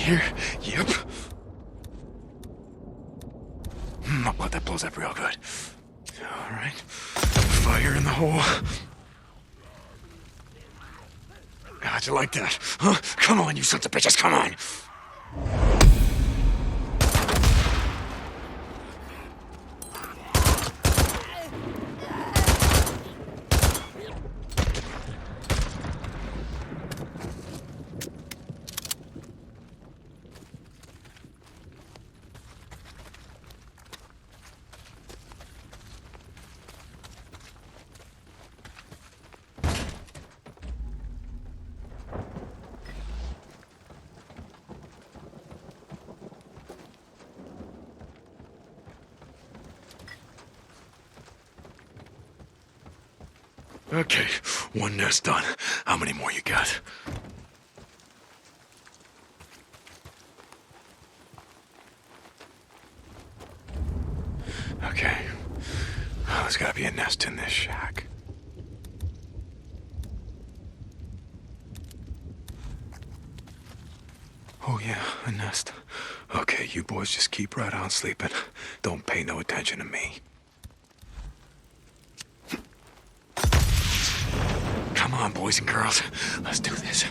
here? Yep. I'll bet that blows up real good. Alright. Fire in the hole. How'd you like that? Huh? Come on, you sons of bitches, come on! Okay, one nest done. How many more you got? Okay. Oh, there's gotta be a nest in this shack. Oh yeah, a nest. Okay, you boys just keep right on sleeping. Don't pay no attention to me. Come on, boys and girls. Let's do this.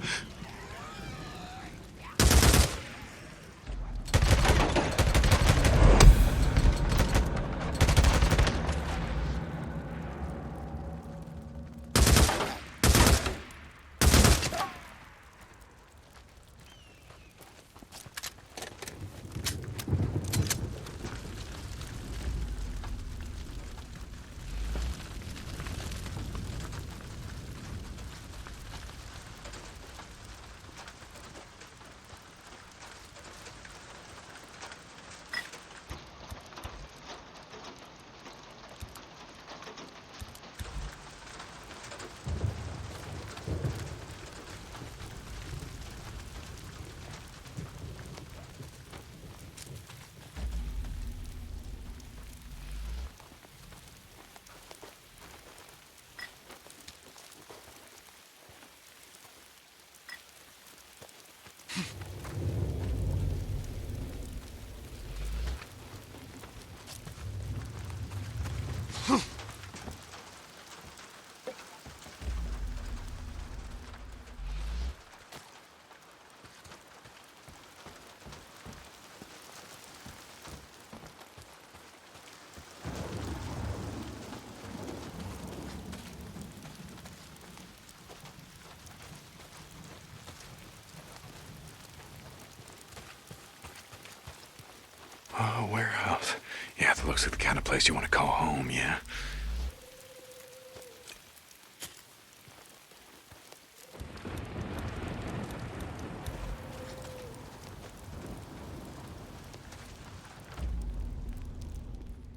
Oh, warehouse. Yeah, that looks like the kind of place you want to call home, yeah.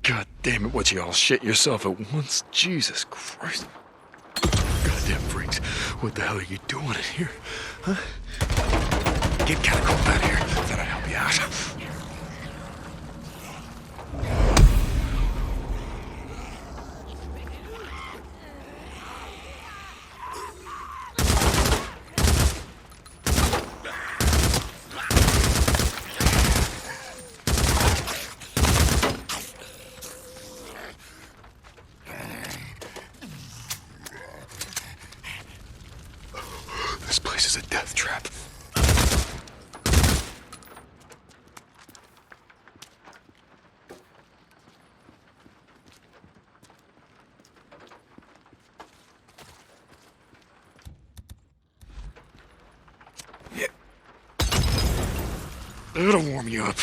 God damn it, what you all shit yourself at once? Jesus Christ. Goddamn freaks. What the hell are you doing in here? Huh? Get kind of cold out here. Thought I'd help you out. This place is a death trap. Yeah. It'll warm you up.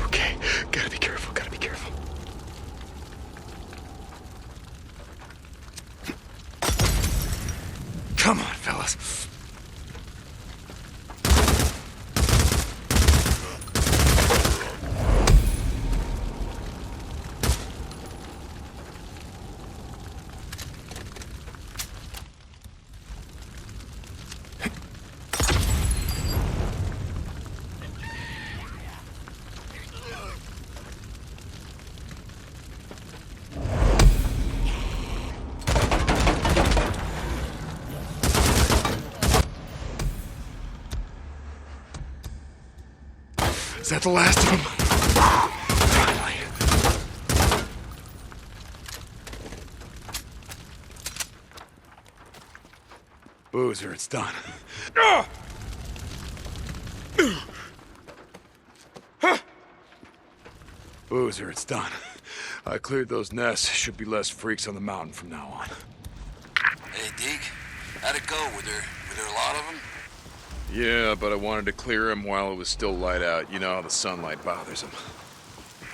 Okay, gotta be careful, gotta be careful. Come on, fellas. Is that the last of them? Finally. Boozer, it's done. Boozer, it's done. I cleared those nests. Should be less freaks on the mountain from now on. Hey, Deke. How'd it go? Were there a lot of them? Yeah, but I wanted to clear them while it was still light out. You know how the sunlight bothers them.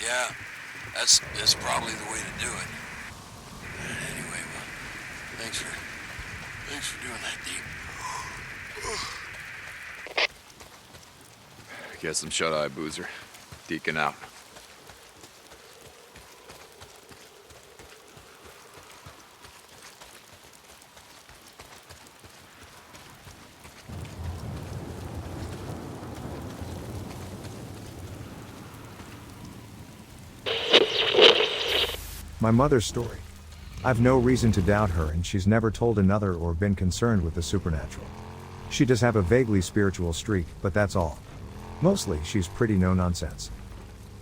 Yeah, that's probably the way to do it. Anyway, well, thanks for doing that, Deke. Get some shut-eye, Boozer. Deacon out. My mother's story. I've no reason to doubt her, and she's never told another or been concerned with the supernatural. She does have a vaguely spiritual streak, but that's all. Mostly, she's pretty no-nonsense.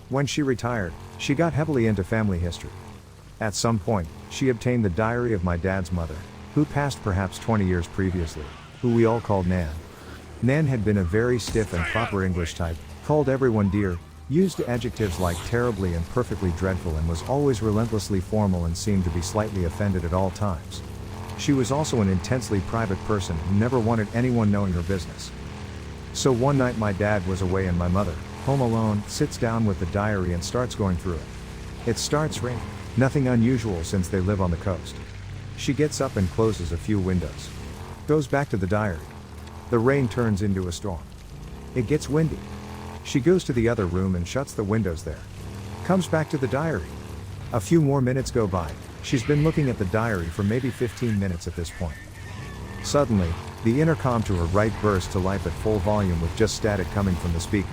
When she retired, she got heavily into family history. At some point, she obtained the diary of my dad's mother, who passed perhaps 20 years previously, who we all called Nan. Nan had been a very stiff and proper English type, called everyone dear, used adjectives like terribly and perfectly dreadful, and was always relentlessly formal and seemed to be slightly offended at all times. She was also an intensely private person who never wanted anyone knowing her business. So one night my dad was away and my mother, home alone, sits down with the diary and starts going through it. It starts raining, nothing unusual since they live on the coast. She gets up and closes a few windows. Goes back to the diary. The rain turns into a storm. It gets windy. She goes to the other room and shuts the windows there. Comes back to the diary. A few more minutes go by. She's been looking at the diary for maybe 15 minutes at this point. Suddenly, the intercom to her right bursts to life at full volume with just static coming from the speaker.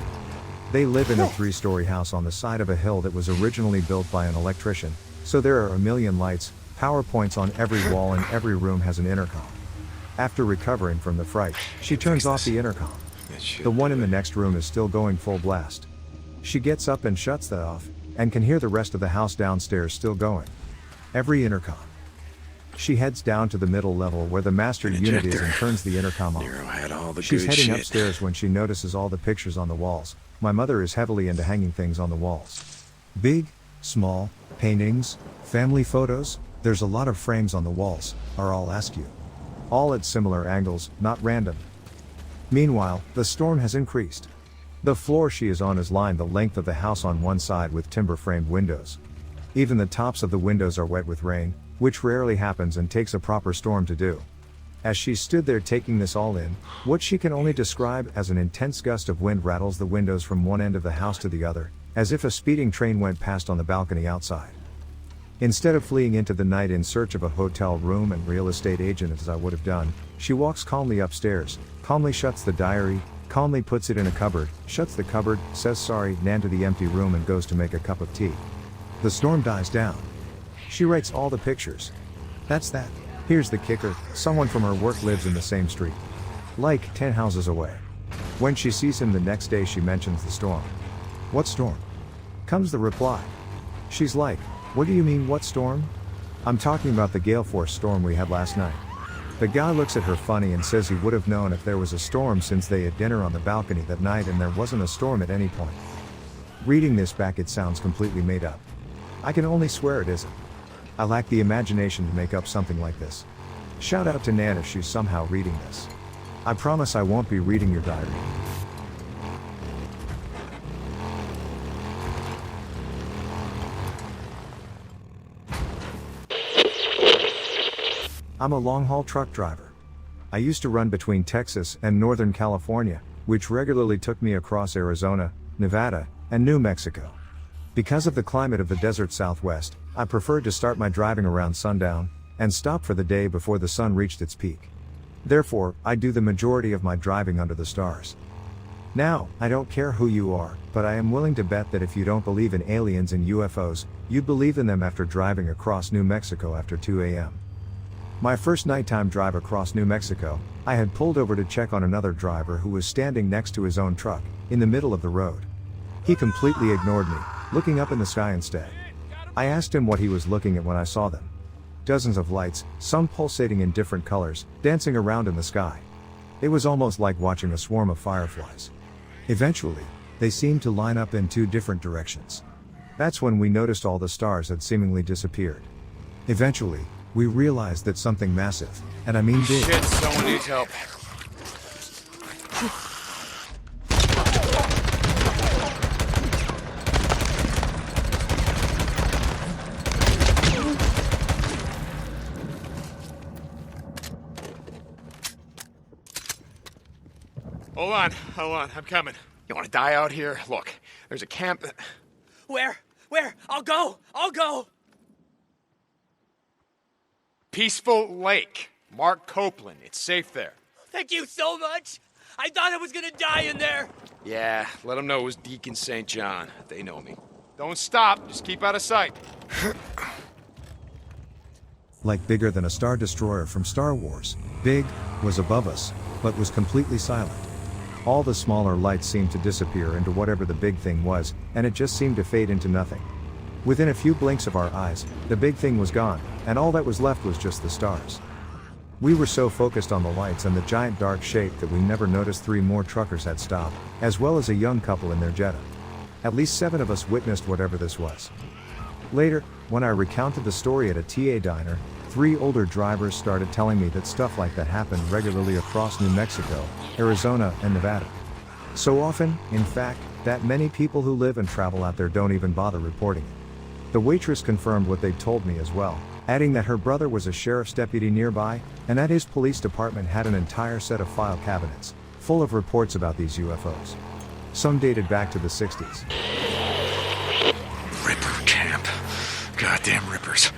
They live in a 3-story house on the side of a hill that was originally built by an electrician, so there are a million lights, power points on every wall, and every room has an intercom. After recovering from the fright, she turns off the intercom. The one in the next room is still going full blast. She gets up and shuts that off, and can hear the rest of the house downstairs still going. Every intercom. She heads down to the middle level where the master unit is and turns the intercom on. She's heading upstairs when she notices all the pictures on the walls. My mother is heavily into hanging things on the walls. Big, small, paintings, family photos, there's a lot of frames on the walls, or I'll ask you. All at similar angles, not random. Meanwhile, the storm has increased. The floor she is on is lined the length of the house on one side with timber-framed windows. Even the tops of the windows are wet with rain, which rarely happens and takes a proper storm to do. As she stood there taking this all in, what she can only describe as an intense gust of wind rattles the windows from one end of the house to the other, as if a speeding train went past on the balcony outside. Instead of fleeing into the night in search of a hotel room and real estate agent as I would have done, she walks calmly upstairs, calmly shuts the diary, calmly puts it in a cupboard, shuts the cupboard, says sorry, Nan to the empty room, and goes to make a cup of tea. The storm dies down. She writes all the pictures. That's that. Here's the kicker, someone from her work lives in the same street. Like 10 houses away. When she sees him the next day, she mentions the storm. What storm? Comes the reply. She's like, what do you mean, what storm? I'm talking about the gale force storm we had last night. The guy looks at her funny and says he would have known if there was a storm since they had dinner on the balcony that night and there wasn't a storm at any point. Reading this back, it sounds completely made up. I can only swear it isn't. I lack the imagination to make up something like this. Shout out to Nan if she's somehow reading this. I promise I won't be reading your diary. I'm a long-haul truck driver. I used to run between Texas and Northern California, which regularly took me across Arizona, Nevada, and New Mexico. Because of the climate of the desert Southwest, I preferred to start my driving around sundown, and stop for the day before the sun reached its peak. Therefore, I do the majority of my driving under the stars. Now, I don't care who you are, but I am willing to bet that if you don't believe in aliens and UFOs, you'd believe in them after driving across New Mexico after 2 a.m. My first nighttime drive across New Mexico, I had pulled over to check on another driver who was standing next to his own truck, in the middle of the road. He completely ignored me, looking up in the sky instead. I asked him what he was looking at when I saw them. Dozens of lights, some pulsating in different colors, dancing around in the sky. It was almost like watching a swarm of fireflies. Eventually, they seemed to line up in 2 different directions. That's when we noticed all the stars had seemingly disappeared. Eventually, we realized that something massive, and I mean big. Shit, someone needs help. Hold on, I'm coming. You wanna die out here? Look, there's a camp. Where? I'll go! Peaceful Lake. Mark Copeland. It's safe there. Thank you so much! I thought I was gonna die in there! Yeah, let them know it was Deacon St. John. They know me. Don't stop, just keep out of sight. Like bigger than a Star Destroyer from Star Wars, big, was above us, but was completely silent. All the smaller lights seemed to disappear into whatever the big thing was, and it just seemed to fade into nothing. Within a few blinks of our eyes, the big thing was gone, and all that was left was just the stars. We were so focused on the lights and the giant dark shape that we never noticed 3 more truckers had stopped, as well as a young couple in their Jetta. At least 7 of us witnessed whatever this was. Later, when I recounted the story at a TA diner, 3 older drivers started telling me that stuff like that happened regularly across New Mexico, Arizona, and Nevada. So often, in fact, that many people who live and travel out there don't even bother reporting it. The waitress confirmed what they'd told me as well, adding that her brother was a sheriff's deputy nearby, and that his police department had an entire set of file cabinets, full of reports about these UFOs. Some dated back to the 60s. Ripper camp. Goddamn rippers.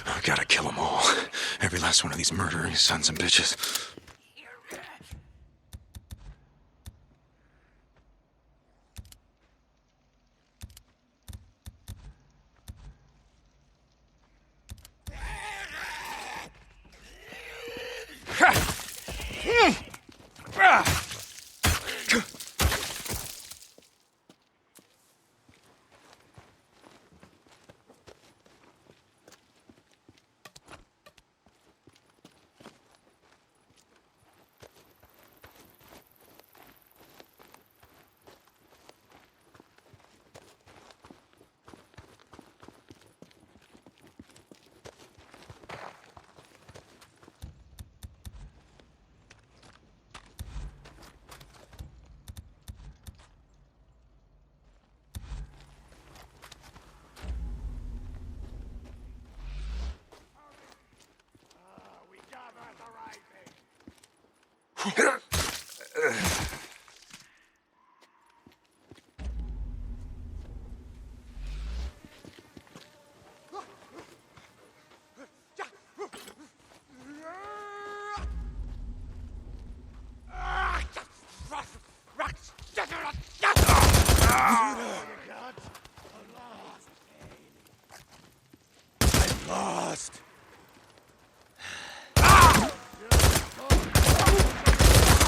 I gotta kill them all. Every last one of these murdering sons and bitches.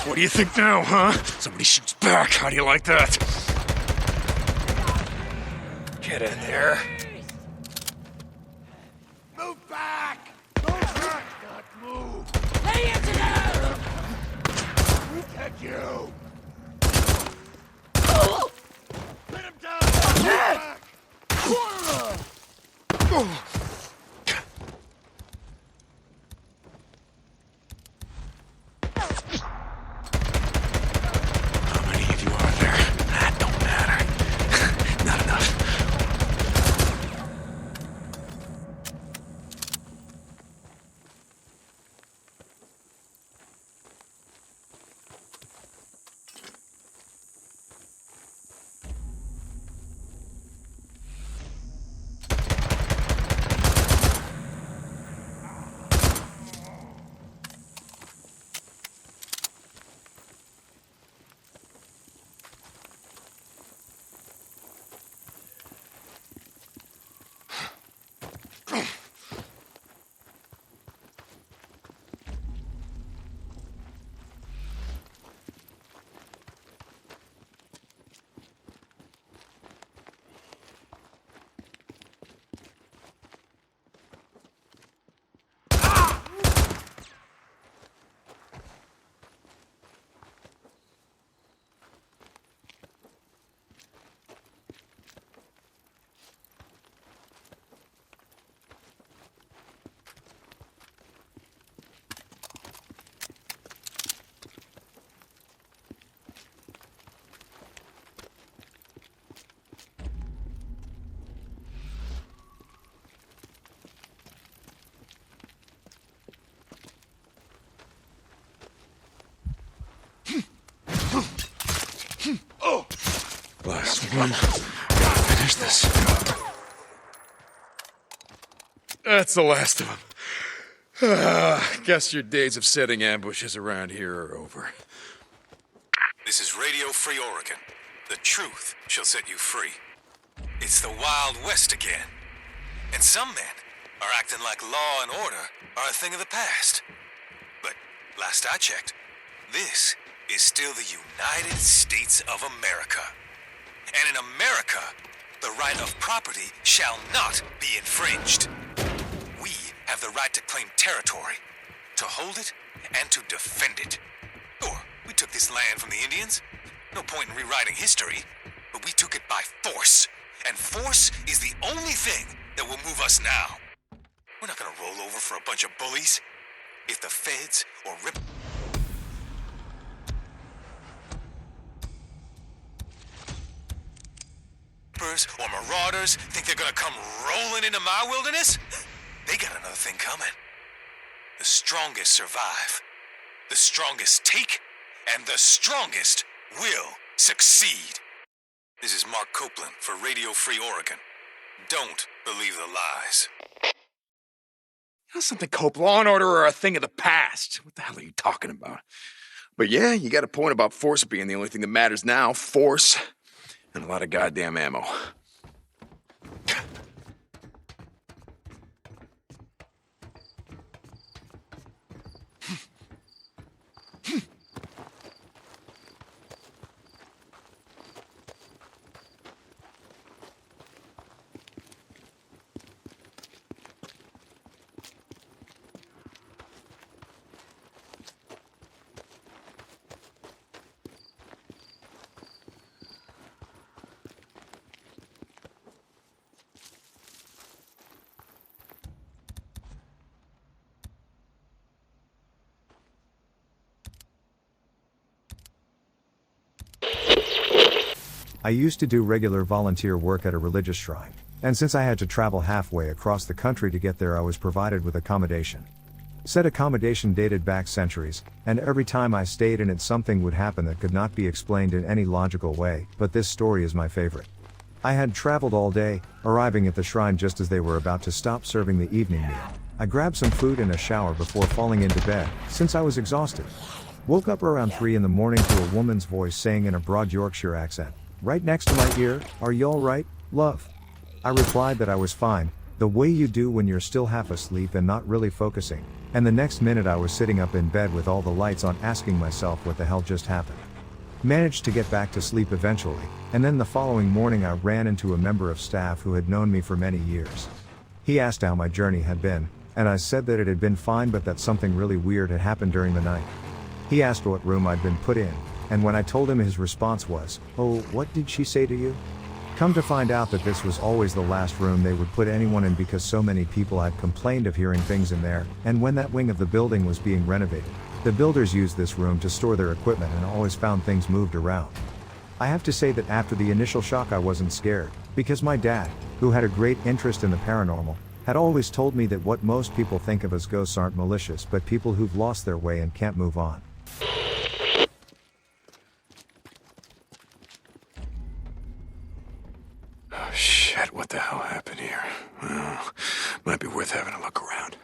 What do you think now, huh? Somebody shoots back. How do you like that? Get in there. Move back! Move back! God, move! Lay into them! Get you! Oh! Put him down! Move back! How many of you are there? That don't matter. Not enough. Finish this. That's the last of them. Guess your days of setting ambushes around here are over. This is Radio Free Oregon. The truth shall set you free. It's the Wild West again. And some men are acting like law and order are a thing of the past. But last I checked, this is still the United States of America. And in America, the right of property shall not be infringed. We have the right to claim territory, to hold it, and to defend it. Or, we took this land from the Indians. No point in rewriting history, but we took it by force. And force is the only thing that will move us now. We're not gonna roll over for a bunch of bullies. If the feds or rippers or marauders think they're gonna come rolling into my wilderness, they got another thing coming. The strongest survive. The strongest take, and the strongest will succeed. This is Mark Copeland for Radio Free Oregon. Don't believe the lies. You know something, Cope? Law and order are a thing of the past. What the hell are you talking about? But yeah, you got a point about force being the only thing that matters now. Force and a lot of goddamn ammo. I used to do regular volunteer work at a religious shrine, and since I had to travel halfway across the country to get there, I was provided with accommodation. Said accommodation dated back centuries, and every time I stayed in it something would happen that could not be explained in any logical way, but this story is my favorite. I had traveled all day, arriving at the shrine just as they were about to stop serving the evening meal. I grabbed some food and a shower before falling into bed, since I was exhausted. Woke up around 3 in the morning to a woman's voice saying in a broad Yorkshire accent, right next to my ear, "Are you alright, love?" I replied that I was fine, the way you do when you're still half asleep and not really focusing, and the next minute I was sitting up in bed with all the lights on asking myself what the hell just happened. Managed to get back to sleep eventually, and then the following morning I ran into a member of staff who had known me for many years. He asked how my journey had been, and I said that it had been fine but that something really weird had happened during the night. He asked what room I'd been put in, and when I told him, his response was, "Oh, what did she say to you?" Come to find out that this was always the last room they would put anyone in because so many people had complained of hearing things in there, and when that wing of the building was being renovated, the builders used this room to store their equipment and always found things moved around. I have to say that after the initial shock I wasn't scared, because my dad, who had a great interest in the paranormal, had always told me that what most people think of as ghosts aren't malicious but people who've lost their way and can't move on. Oh, shit, what the hell happened here? Well, might be worth having a look around.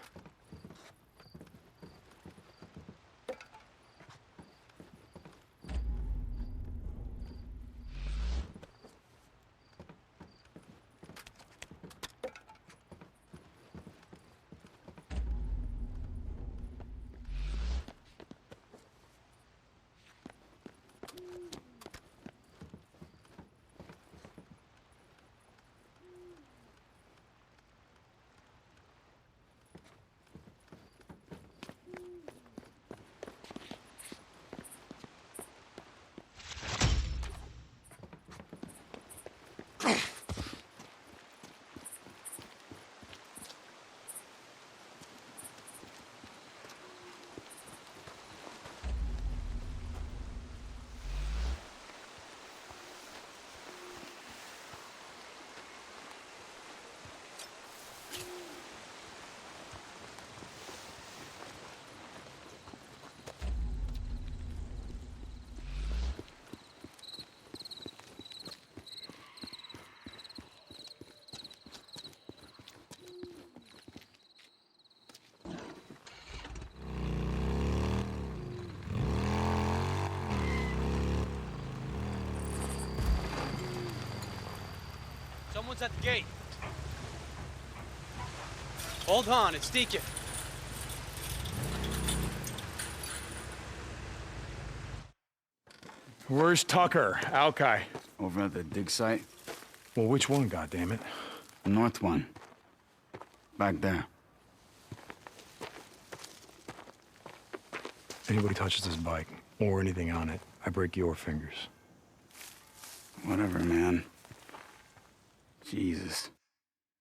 Someone's at the gate. Hold on, it's Deacon. Where's Tucker, Alki? Over at the dig site? Well, which one, goddammit? The north one. Back there. Anybody touches this bike, or anything on it, I break your fingers. Whatever, man. Jesus.